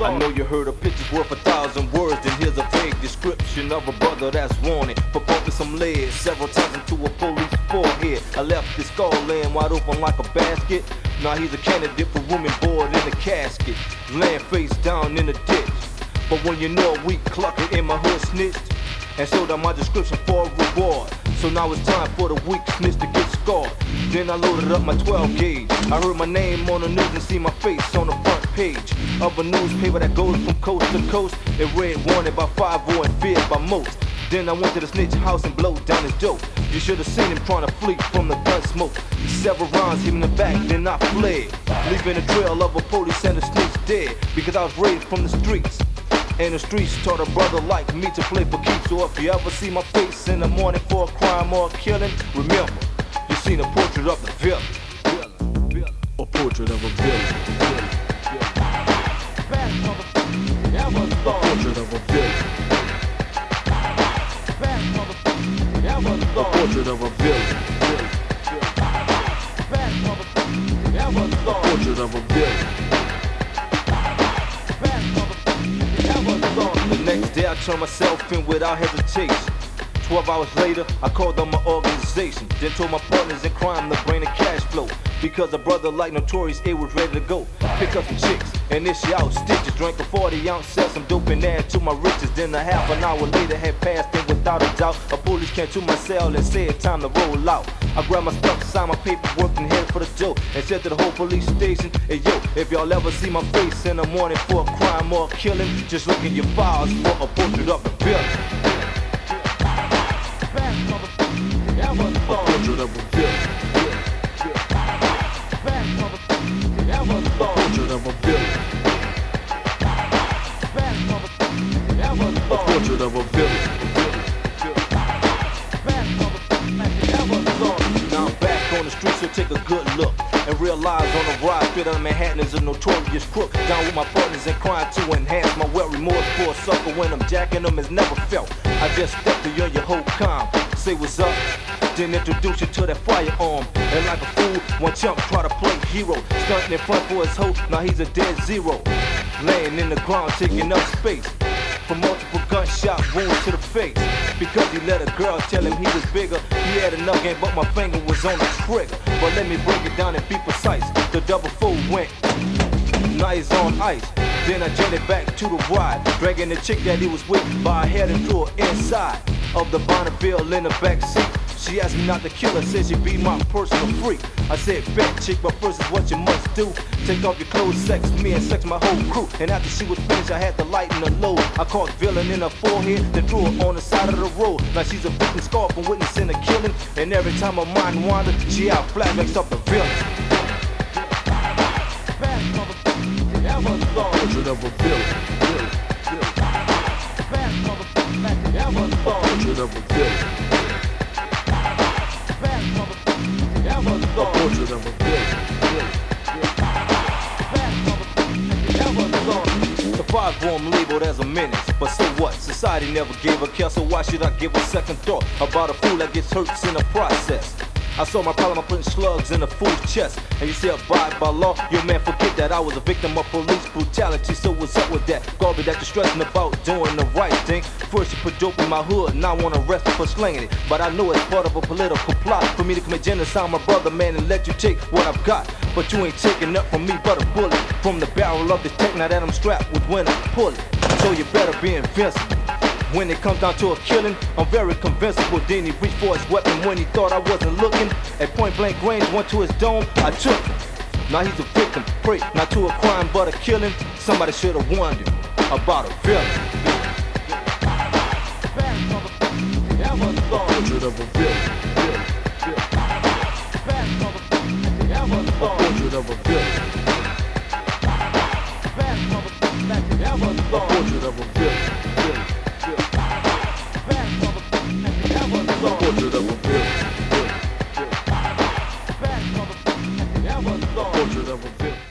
I know you heard a picture's worth 1,000 words, then here's a vague description of a brother that's wanted for pumping some lead several times into a police forehead. I left his skull laying wide open like a basket. Now he's a candidate for room and board in a casket, laying face down in the ditch. But when you know a weak clucker in my hood snitched and showed out my description for a reward. So now it's time for the weak snitch to get scarred. Then I loaded up my 12 gauge. I heard my name on the news and see my face on the front page of a newspaper that goes from coast to coast. It read wanted by 5-0 and feared by most. Then I went to the snitch house and blowed down his dope. You should have seen him trying to flee from the gun smoke. Several rounds hit him in the back, then I fled, leaving a trail of a police and a snitch dead. Because I was raised from the streets, and the streets taught a brother like me to play for keeps. So if you ever see my face in the morning for a crime or a killing, remember, you seen a portrait of the villain. A portrait of a villain. A portrait of a villain. A portrait of a villain. A portrait of a villain. The next day I turned myself in without hesitation. 12 hours later, I called on my organization. Then told my partners in crime to bring the cash flow. Because a brother like Notorious A was ready to go. Pick up some chicks and issue out stitches. Drank a 40-ounce, sell some dope and add to my riches. Then a half an hour later had passed in without a doubt. A police came to my cell and said time to roll out. I grabbed my stuff, signed my paperwork and headed for the door. And said to the whole police station, hey yo, if y'all ever see my face in the morning for a crime or a killing, just look in your files for a portrait of the villain. A portrait of a villain. A portrait of a villain. A portrait of a villain. Now I'm back on the street, so take a good look and realize on the ride straight out of Manhattan is a notorious crook. Down with my partners in crime to enhance my well remorse for a sucker when I'm jacking them is never felt. I just stepped to you on your whole calm, say what's up, then introduce you to that firearm. And like a fool, one chump try to play hero, stunting in front for his hoe, now he's a dead zero. Laying in the ground, taking up space from multiple gunshot wounds to the face. Because he let a girl tell him he was bigger, he had enough game, but my finger was on the trigger. But let me break it down and be precise. The double four went, now he's on ice. Then I jetted back to the ride, dragging the chick that he was with by her head and threw her inside of the Bonneville in the back seat. She asked me not to kill her, said she'd be my personal freak. I said, bet chick, but first is what you must do. Take off your clothes, sex me, and sex my whole crew. And after she was finished, I had to lighten the load. I caught villain in her forehead, then threw her on the side of the road. Now she's a victim scarred from witnessing a killing. And every time her mind wanders, she out flashbacks of the villain. Portrait of a villain. Portrait of a villain. A portrait of a villain. The 5-0 I'm labeled as a menace, but so what? Society never gave a care, so why should I give a second thought about a fool that gets hurt in the process? I saw my problem, I'm putting slugs in a fool's chest. And you say abide by law, yo man, forget that. I was a victim of police brutality, so what's up with that? Garbage that you're stressing about doing the right thing. First you put dope in my hood, now I wanna arrest me for slinging it. But I know it's part of a political plot for me to commit genocide on my brother, man, and let you take what I've got. But you ain't taking up from me but a bullet from the barrel of this tech, now that I'm strapped with when I pull it. So you better be invincible. When it comes down to a killing, I'm very convincible. Then he reached for his weapon when he thought I wasn't looking. At point blank range, went to his dome, I took him. Now he's a victim, prey not to a crime but a killing. Somebody should have warned him about a villain. Portrait of a villain. A portrait of a villain. A portrait of a villain. A portrait of a villain. A portrait of a villain.